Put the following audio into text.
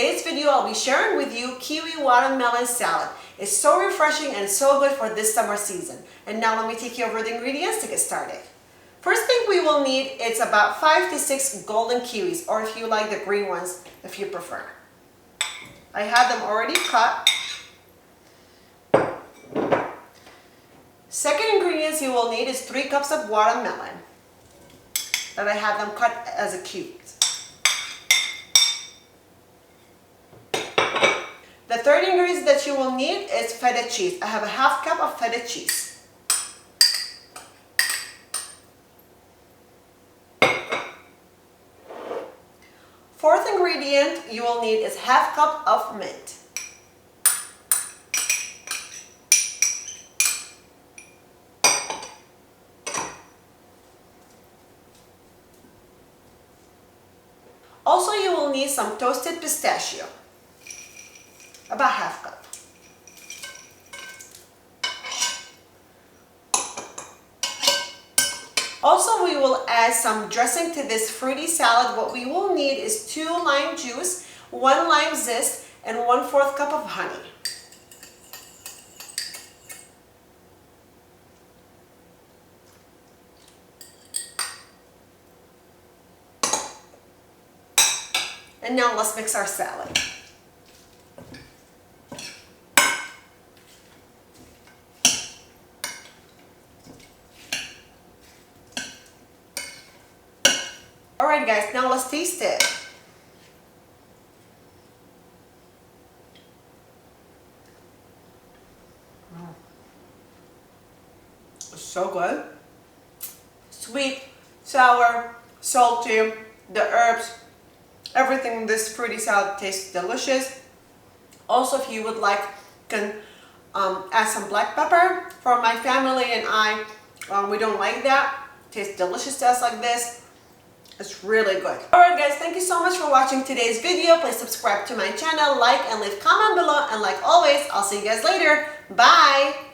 today's video, I'll be sharing with you kiwi watermelon salad. It's so refreshing and so good for this summer season. And now let me take you over the ingredients to get started. First thing we will need is about 5 to 6 golden kiwis, or if you like the green ones, if you prefer. I have them already cut. Second ingredients you will need is 3 cups of watermelon that I have them cut as a cube. The third ingredient that you will need is feta cheese. I have a half cup of feta cheese. Fourth ingredient you will need is half cup of mint. Also, you will need some toasted pistachio, about half cup. Also, we will add some dressing to this fruity salad. What we will need is 2 lime juice, 1 lime zest, and 1/4 cup of honey. And now let's mix our salad. Alright guys, now let's taste it. It's so good. Sweet, sour, salty, the herbs, everything in this fruity salad tastes delicious. Also, if you would like, you can add some black pepper. For my family and I, we don't like that. Tastes delicious to us like this. It's really good. Alright guys, thank you so much for watching today's video. Please subscribe to my channel, like and leave comment below, and like always, I'll see you guys later. Bye!